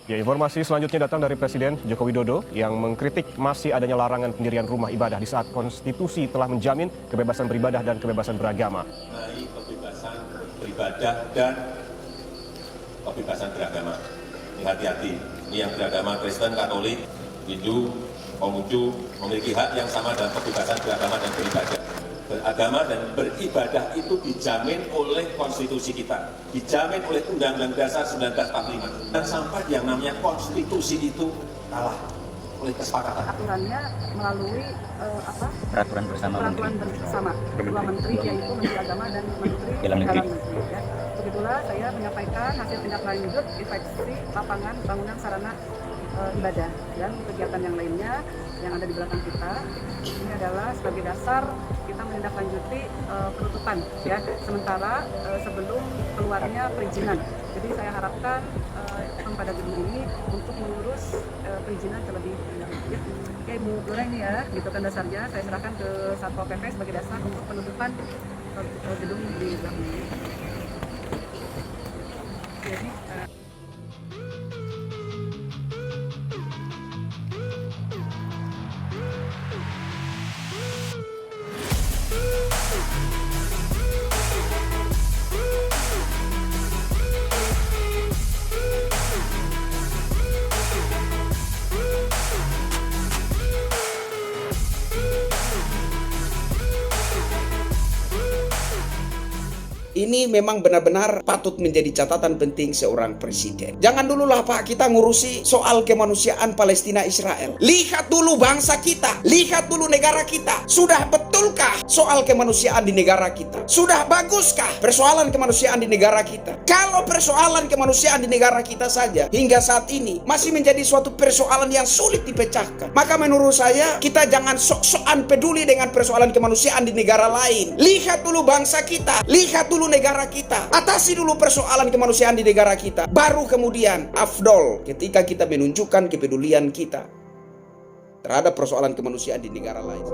Ya, informasi selanjutnya datang dari Presiden Joko Widodo yang mengkritik masih adanya larangan pendirian rumah ibadah di saat konstitusi telah menjamin kebebasan beribadah dan kebebasan beragama. Mengenai kebebasan beribadah dan kebebasan beragama. Hati-hati, ini yang beragama Kristen, Katolik, Hindu, Konghucu memiliki hak yang sama dalam kebebasan beragama dan beribadah. Beragama dan beribadah itu dijamin oleh konstitusi kita, dijamin oleh Undang-Undang Dasar 1945. Dan sampai yang namanya konstitusi itu kalah oleh kesepakatan. Aturannya melalui peraturan bersama dua menteri, yaitu Menteri Agama dan Menteri Dalam Negeri. Ya. Begitulah saya menyampaikan hasil tindak lanjut inspeksi lapangan bangunan sarana ibadah dan kegiatan yang lainnya yang ada di belakang kita. Ini adalah sebagai dasar kita menindaklanjuti penutupan ya sementara sebelum keluarnya perizinan. Jadi saya harapkan pada gedung ini untuk mengurus perizinan terlebih dahulu. Ya. Oke, Bu Glora, ini ya, gitu kan dasarnya. Saya serahkan ke Satpol PP sebagai dasar untuk penutupan gedung di belakang ini. Jadi ini memang benar-benar patut menjadi catatan penting seorang presiden. Jangan dululah Pak kita ngurusi soal kemanusiaan Palestina Israel. Lihat dulu bangsa kita, lihat dulu negara kita. Sudah betulkah soal kemanusiaan di negara kita? Sudah baguskah persoalan kemanusiaan di negara kita? Kalau persoalan kemanusiaan di negara kita saja hingga saat ini masih menjadi suatu persoalan yang sulit dipecahkan, maka menurut saya kita jangan sok-sokan peduli dengan persoalan kemanusiaan di negara lain. Lihat dulu bangsa kita, lihat dulu negara kita, atasi dulu persoalan kemanusiaan di negara kita, baru kemudian afdol ketika kita menunjukkan kepedulian kita terhadap persoalan kemanusiaan di negara lain.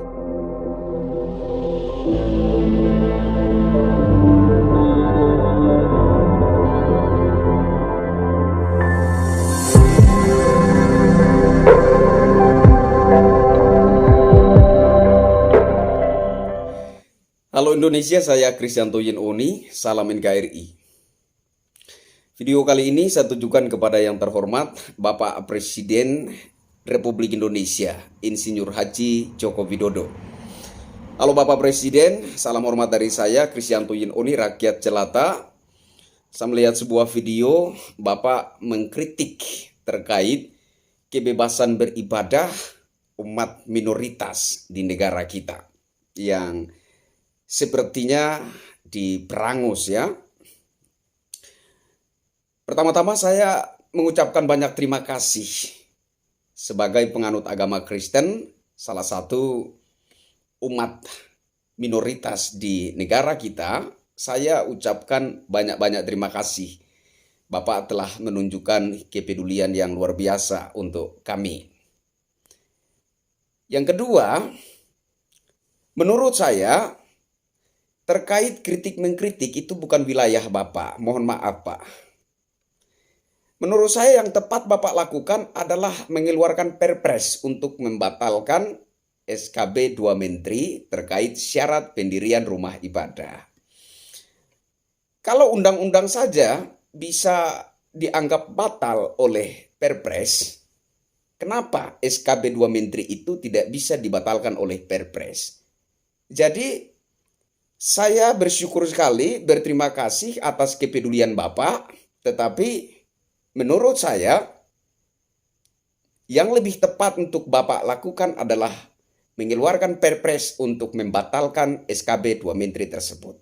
Halo Indonesia, saya Kristianto Yenoni, salam NKRI. Video kali ini saya tujukan kepada yang terhormat Bapak Presiden Republik Indonesia, Insinyur Haji Joko Widodo. Halo Bapak Presiden, salam hormat dari saya Kristianto Yenoni, rakyat jelata. Saya melihat sebuah video Bapak mengkritik terkait kebebasan beribadah umat minoritas di negara kita yang sepertinya diperangus ya. Pertama-tama saya mengucapkan banyak terima kasih sebagai penganut agama Kristen, salah satu umat minoritas di negara kita. Saya ucapkan banyak-banyak terima kasih. Bapak telah menunjukkan kepedulian yang luar biasa untuk kami. Yang kedua, menurut saya terkait kritik-mengkritik itu bukan wilayah Bapak. Mohon maaf Pak. Menurut saya yang tepat Bapak lakukan adalah mengeluarkan perpres untuk membatalkan SKB 2 Menteri terkait syarat pendirian rumah ibadah. Kalau undang-undang saja bisa dianggap batal oleh perpres, kenapa SKB 2 Menteri itu tidak bisa dibatalkan oleh perpres? Jadi saya bersyukur sekali, berterima kasih atas kepedulian Bapak, tetapi menurut saya yang lebih tepat untuk Bapak lakukan adalah mengeluarkan perpres untuk membatalkan SKB 2 Menteri tersebut.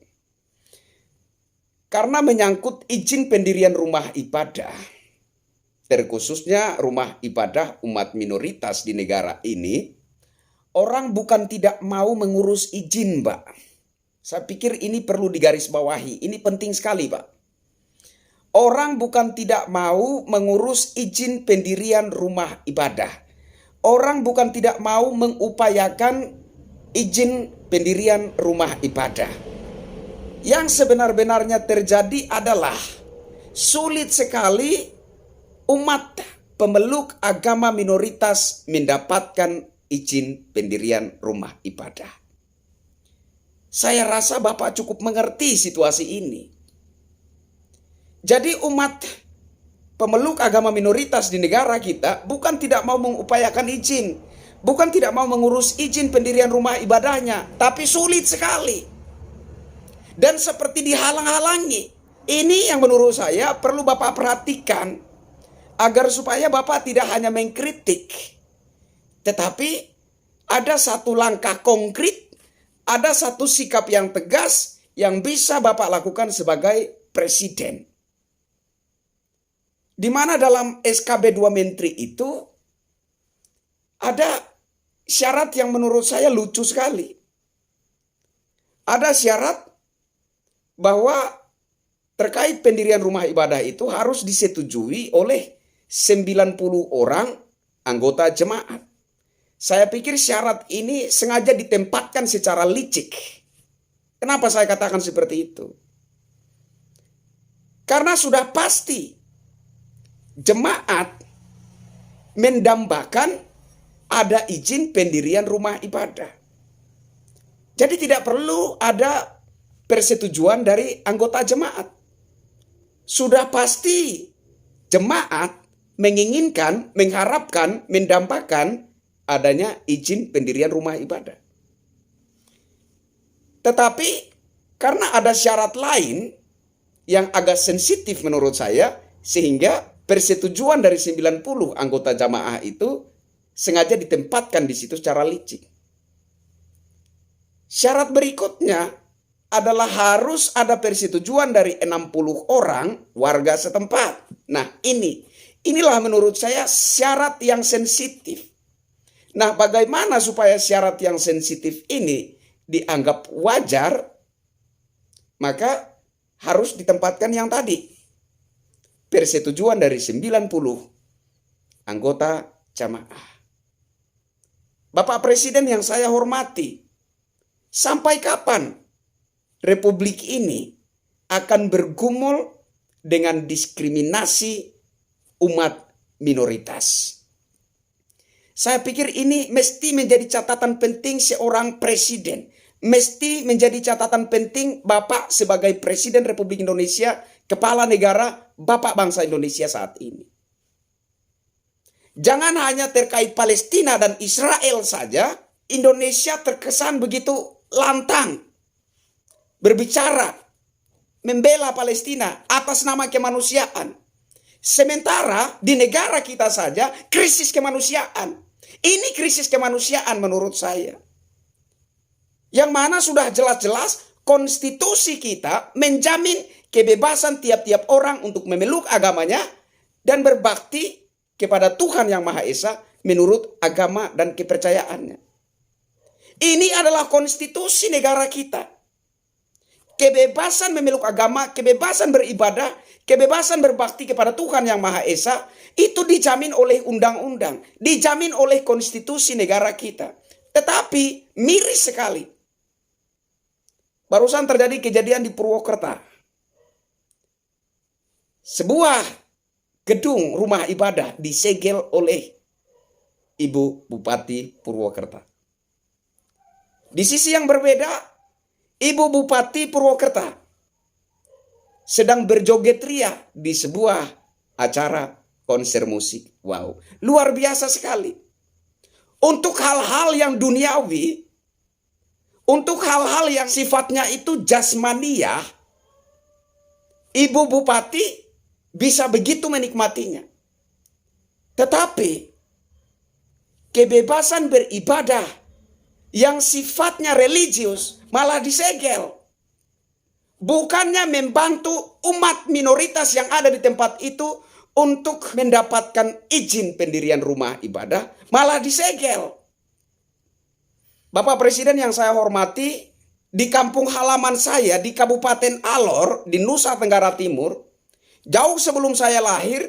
Karena menyangkut izin pendirian rumah ibadah, terkhususnya rumah ibadah umat minoritas di negara ini, orang bukan tidak mau mengurus izin, Pak. Saya pikir ini perlu digarisbawahi. Ini penting sekali, Pak. Orang bukan tidak mau mengurus izin pendirian rumah ibadah. Orang bukan tidak mau mengupayakan izin pendirian rumah ibadah. Yang sebenar-benarnya terjadi adalah sulit sekali umat pemeluk agama minoritas mendapatkan izin pendirian rumah ibadah. Saya rasa Bapak cukup mengerti situasi ini. Jadi umat pemeluk agama minoritas di negara kita bukan tidak mau mengupayakan izin, bukan tidak mau mengurus izin pendirian rumah ibadahnya, tapi sulit sekali. Dan seperti dihalang-halangi. Ini yang menurut saya perlu Bapak perhatikan, agar supaya Bapak tidak hanya mengkritik, tetapi ada satu langkah konkret, ada satu sikap yang tegas yang bisa Bapak lakukan sebagai presiden. Di mana dalam SKB 2 Menteri itu ada syarat yang menurut saya lucu sekali. Ada syarat bahwa terkait pendirian rumah ibadah itu harus disetujui oleh 90 orang anggota jemaat. Saya pikir syarat ini sengaja ditempatkan secara licik. Kenapa saya katakan seperti itu? Karena sudah pasti jemaat mendambakan ada izin pendirian rumah ibadah. Jadi tidak perlu ada persetujuan dari anggota jemaat. Sudah pasti jemaat menginginkan, mengharapkan, mendambakan adanya izin pendirian rumah ibadah. Tetapi karena ada syarat lain yang agak sensitif menurut saya, sehingga persetujuan dari 90 anggota jamaah itu sengaja ditempatkan di situ secara licik. Syarat berikutnya adalah harus ada persetujuan dari 60 orang warga setempat. Nah, inilah menurut saya syarat yang sensitif. Nah, bagaimana supaya syarat yang sensitif ini dianggap wajar? Maka harus ditempatkan yang tadi. Persetujuan dari 90 anggota jamaah. Bapak Presiden yang saya hormati, sampai kapan Republik ini akan bergumul dengan diskriminasi umat minoritas? Saya pikir ini mesti menjadi catatan penting seorang presiden. Mesti menjadi catatan penting Bapak sebagai Presiden Republik Indonesia, kepala negara, Bapak bangsa Indonesia saat ini. Jangan hanya terkait Palestina dan Israel saja, Indonesia terkesan begitu lantang berbicara, membela Palestina atas nama kemanusiaan. Sementara di negara kita saja krisis kemanusiaan. Ini krisis kemanusiaan menurut saya. Yang mana sudah jelas-jelas konstitusi kita menjamin kebebasan tiap-tiap orang untuk memeluk agamanya dan berbakti kepada Tuhan Yang Maha Esa menurut agama dan kepercayaannya. Ini adalah konstitusi negara kita. Kebebasan memeluk agama, kebebasan beribadah, kebebasan berbakti kepada Tuhan Yang Maha Esa itu dijamin oleh undang-undang, dijamin oleh konstitusi negara kita. Tetapi miris sekali. Barusan terjadi kejadian di Purwokerto. Sebuah gedung rumah ibadah disegel oleh Ibu Bupati Purwokerto. Di sisi yang berbeda, Ibu Bupati Purwokerto sedang berjoget ria di sebuah acara konser musik. Wow, luar biasa sekali. Untuk hal-hal yang duniawi, untuk hal-hal yang sifatnya itu jasmaniah, Ibu Bupati bisa begitu menikmatinya. Tetapi kebebasan beribadah yang sifatnya religius malah disegel. Bukannya membantu umat minoritas yang ada di tempat itu untuk mendapatkan izin pendirian rumah ibadah, malah disegel. Bapak Presiden yang saya hormati, di kampung halaman saya di Kabupaten Alor di Nusa Tenggara Timur, jauh sebelum saya lahir,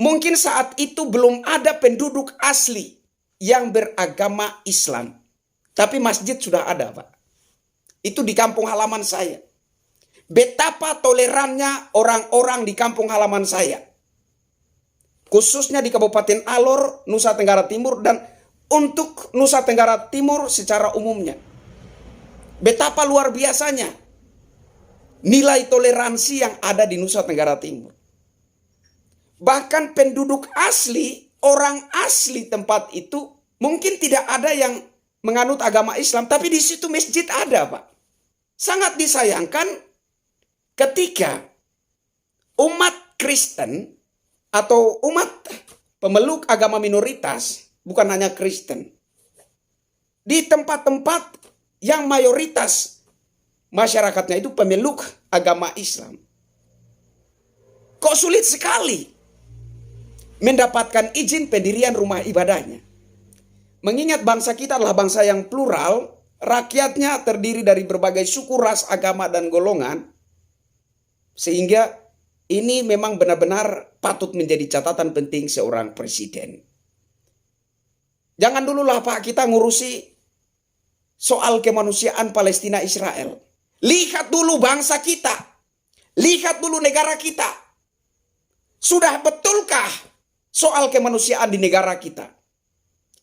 mungkin saat itu belum ada penduduk asli yang beragama Islam. Tapi masjid sudah ada, Pak. Itu di kampung halaman saya. Betapa tolerannya orang-orang di kampung halaman saya. khususnya di Kabupaten Alor, Nusa Tenggara Timur, dan untuk Nusa Tenggara Timur secara umumnya. Betapa luar biasanya nilai toleransi yang ada di Nusa Tenggara Timur. Bahkan penduduk asli, orang asli tempat itu mungkin tidak ada yang menganut agama Islam, tapi di situ masjid ada, Pak. Sangat disayangkan ketika umat Kristen atau umat pemeluk agama minoritas, bukan hanya Kristen, di tempat-tempat yang mayoritas masyarakatnya itu pemeluk agama Islam, kok sulit sekali mendapatkan izin pendirian rumah ibadahnya. Mengingat bangsa kita adalah bangsa yang plural, rakyatnya terdiri dari berbagai suku, ras, agama, dan golongan, sehingga ini memang benar-benar patut menjadi catatan penting seorang presiden. Jangan dululah Pak kita ngurusi soal kemanusiaan Palestina Israel. Lihat dulu bangsa kita. Lihat dulu negara kita. Sudah betulkah soal kemanusiaan di negara kita?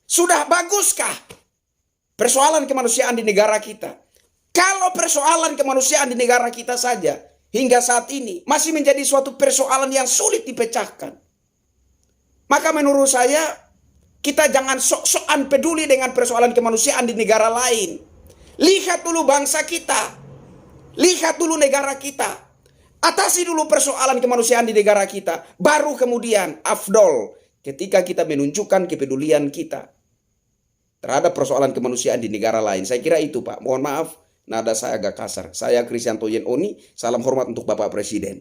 Sudah baguskah persoalan kemanusiaan di negara kita? Kalau persoalan kemanusiaan di negara kita saja hingga saat ini masih menjadi suatu persoalan yang sulit dipecahkan, maka menurut saya kita jangan sok-sokan peduli dengan persoalan kemanusiaan di negara lain. Lihat dulu bangsa kita. Lihat dulu negara kita. Atasi dulu persoalan kemanusiaan di negara kita. Baru kemudian afdol ketika kita menunjukkan kepedulian kita terhadap persoalan kemanusiaan di negara lain. Saya kira itu Pak. Mohon maaf, nada saya agak kasar. Saya Kristianto Yen Oni. Salam hormat untuk Bapak Presiden.